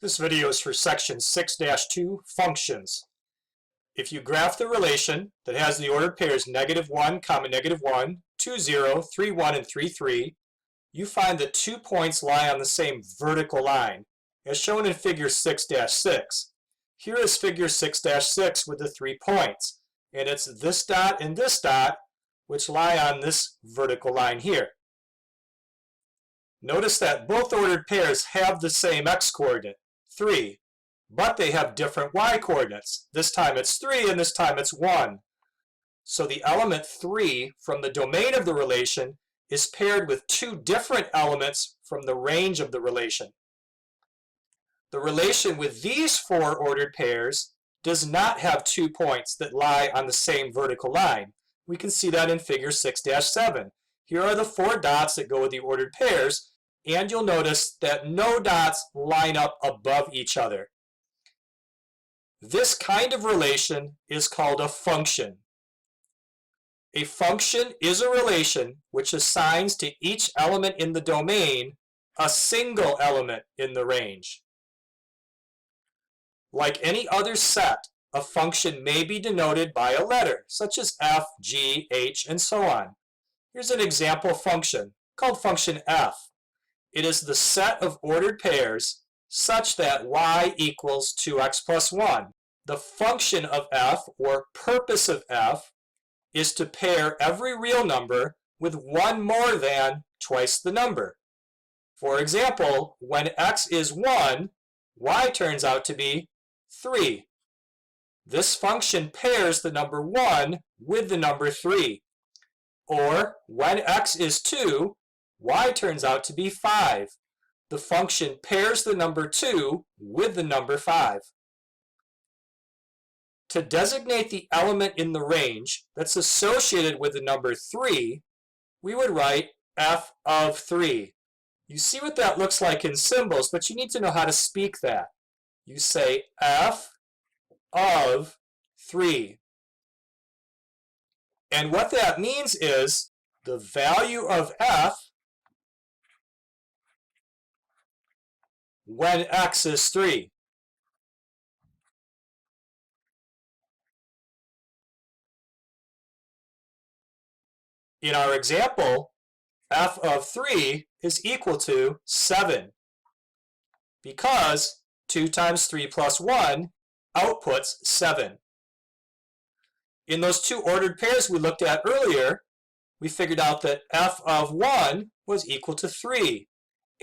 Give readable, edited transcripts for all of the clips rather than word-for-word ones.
This video is for section 6-2, functions. If you graph the relation that has the ordered pairs -1, -1, 2, 0, 3, 1, and 3, 3, you find that 2 points lie on the same vertical line, as shown in figure 6-6. Here is figure 6-6 with the 3 points, and it's this dot and this dot which lie on this vertical line here. Notice that both ordered pairs have the same x-coordinate, 3, but they have different y-coordinates. This time it's 3 and this time it's 1. So the element 3 from the domain of the relation is paired with 2 different elements from the range of the relation. The relation with these 4 ordered pairs does not have 2 points that lie on the same vertical line. We can see that in figure 6-7. Here are the 4 dots that go with the ordered pairs, and you'll notice that no dots line up above each other. This kind of relation is called a function. A function is a relation which assigns to each element in the domain a single element in the range. Like any other set, a function may be denoted by a letter, such as f, g, h, and so on. Here's an example function called function f. It is the set of ordered pairs such that y equals 2x plus 1. The function of f, or purpose of f, is to pair every real number with one more than twice the number. For example, when x is 1, y turns out to be 3. This function pairs the number 1 with the number 3. Or when x is 2, y turns out to be 5. The function pairs the number 2 with the number 5. To designate the element in the range that's associated with the number 3, we would write f of 3. You see what that looks like in symbols, but you need to know how to speak that. You say f of 3. And what that means is the value of f when x is 3. In our example, f of 3 is equal to 7 because 2 times 3 plus 1 outputs 7. In those 2 ordered pairs we looked at earlier, we figured out that f of 1 was equal to 3.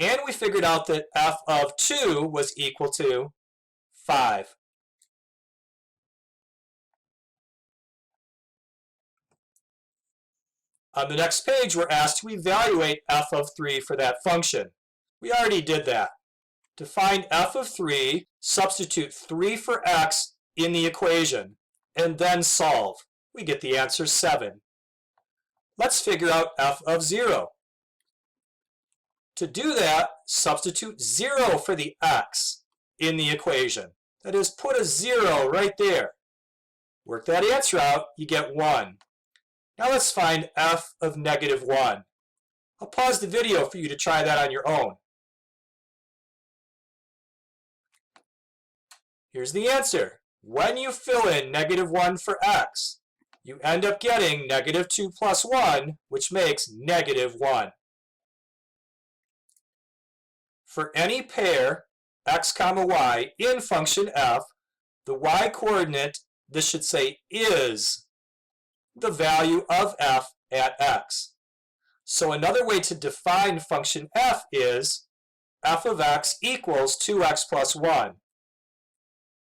And we figured out that f of 2 was equal to 5. On the next page, we're asked to evaluate f of 3 for that function. We already did that. To find f of 3, substitute 3 for x in the equation, and then solve. We get the answer 7. Let's figure out f of 0. To do that, substitute 0 for the x in the equation. That is, put a 0 right there. Work that answer out, you get 1. Now let's find f of -1. I'll pause the video for you to try that on your own. Here's the answer. When you fill in -1 for x, you end up getting -2 plus 1, which makes -1. For any pair x comma y in function f, the y-coordinate, this should say is, the value of f at x. So another way to define function f is f of x equals 2x plus 1.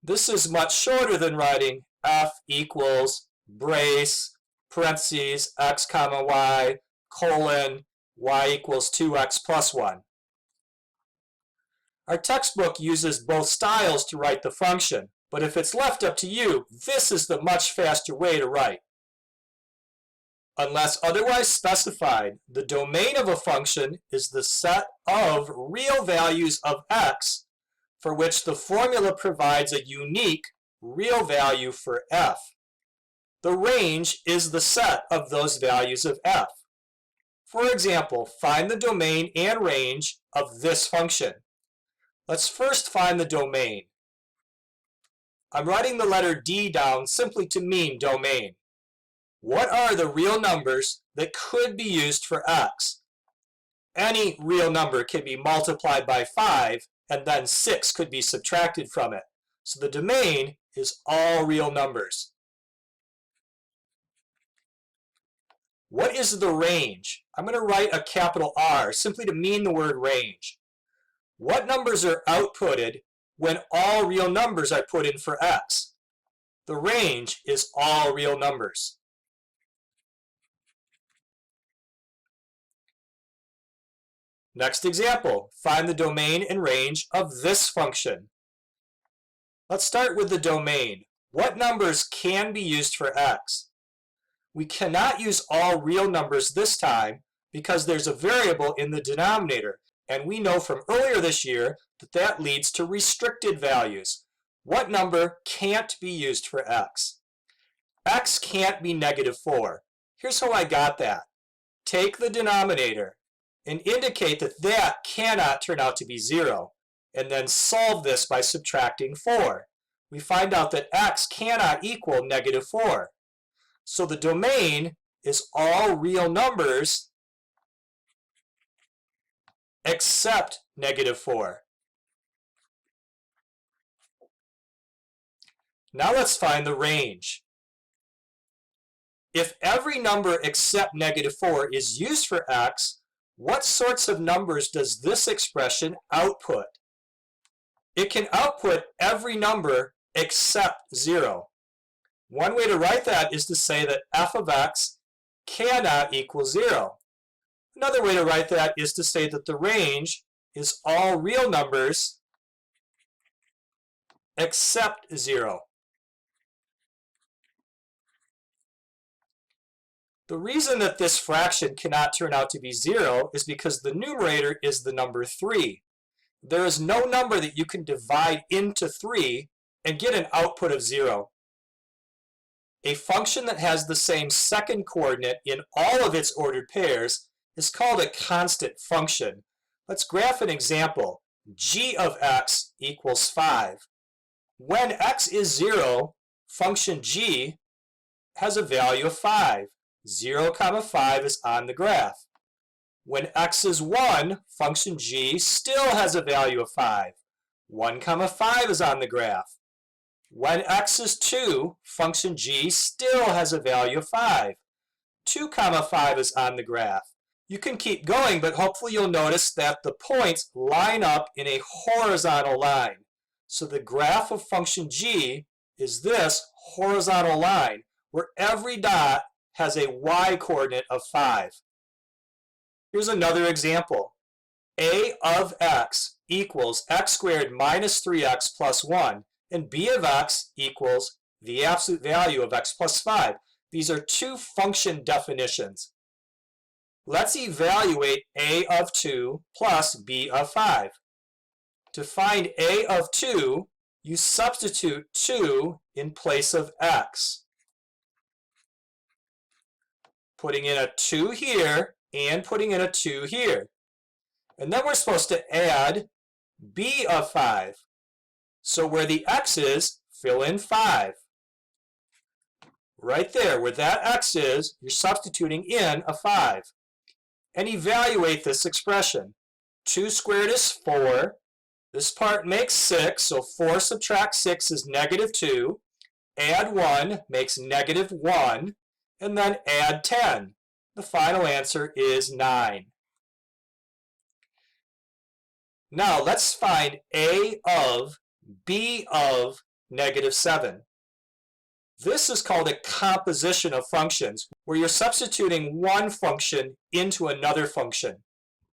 This is much shorter than writing f equals brace, parentheses, x comma y, colon, y equals 2x plus 1. Our textbook uses both styles to write the function, but if it's left up to you, this is the much faster way to write. Unless otherwise specified, the domain of a function is the set of real values of x for which the formula provides a unique real value for f. The range is the set of those values of f. For example, find the domain and range of this function. Let's first find the domain. I'm writing the letter D down simply to mean domain. What are the real numbers that could be used for x? Any real number can be multiplied by 5, and then 6 could be subtracted from it. So the domain is all real numbers. What is the range? I'm going to write a capital R simply to mean the word range. What numbers are outputted when all real numbers are put in for x? The range is all real numbers. Next example, find the domain and range of this function. Let's start with the domain. What numbers can be used for x? We cannot use all real numbers this time because there's a variable in the denominator, and we know from earlier this year that that leads to restricted values. What number can't be used for x? X can't be -4. Here's how I got that. Take the denominator and indicate that that cannot turn out to be 0, and then solve this by subtracting 4. We find out that x cannot equal -4. So the domain is all real numbers except -4. Now let's find the range. If every number except -4 is used for x, what sorts of numbers does this expression output? It can output every number except 0. One way to write that is to say that f of x cannot equal 0. Another way to write that is to say that the range is all real numbers except 0. The reason that this fraction cannot turn out to be 0 is because the numerator is the number 3. There is no number that you can divide into 3 and get an output of 0. A function that has the same second coordinate in all of its ordered pairs is called a constant function. Let's graph an example. G of x equals 5. When x is 0, function g has a value of 5. 0, 5 is on the graph. When x is 1, function g still has a value of 5. 1, 5 is on the graph. When x is 2, function g still has a value of 5. 2, 5 is on the graph. You can keep going, but hopefully you'll notice that the points line up in a horizontal line. So the graph of function g is this horizontal line, where every dot has a y-coordinate of 5. Here's another example. A of x equals x squared minus 3x plus 1, and b of x equals the absolute value of x plus 5. These are two function definitions. Let's evaluate a of 2 plus b of 5. To find a of 2, you substitute 2 in place of x. Putting in a 2 here and putting in a 2 here. And then we're supposed to add b of 5. So where the x is, fill in 5. Right there, where that x is, you're substituting in a 5. And evaluate this expression. 2 squared is 4. This part makes 6, so 4 subtract 6 is -2. Add 1 makes -1. And then add 10. The final answer is 9. Now let's find a of b of -7. This is called a composition of functions, where you're substituting one function into another function.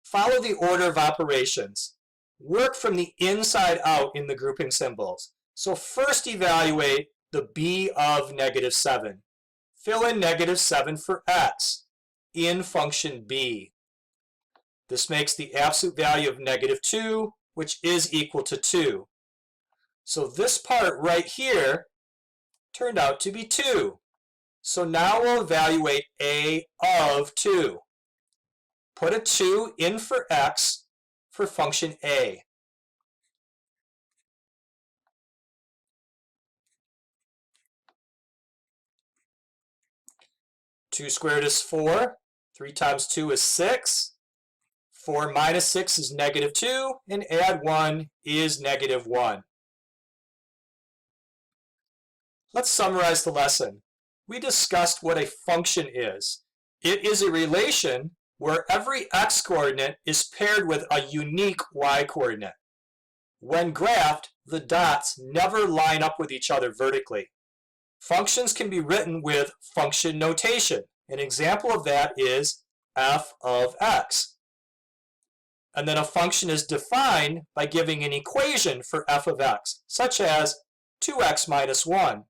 Follow the order of operations. Work from the inside out in the grouping symbols. So first evaluate the b of -7. Fill in -7 for x in function b. This makes the absolute value of -2, which is equal to 2. So this part right here turned out to be 2. So now we'll evaluate a of 2. Put a 2 in for x for function a. 2 squared is 4. 3 times 2 is 6. 4 minus 6 is negative 2, and add 1 is negative 1. Let's summarize the lesson. We discussed what a function is. It is a relation where every x-coordinate is paired with a unique y-coordinate. When graphed, the dots never line up with each other vertically. Functions can be written with function notation. An example of that is f of x. And then a function is defined by giving an equation for f of x, such as 2x minus 1.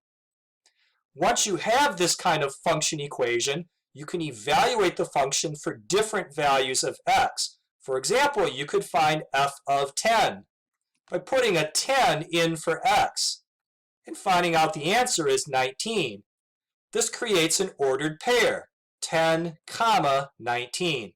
Once you have this kind of function equation, you can evaluate the function for different values of x. For example, you could find f of 10 by putting a 10 in for x and finding out the answer is 19. This creates an ordered pair, 10, 19.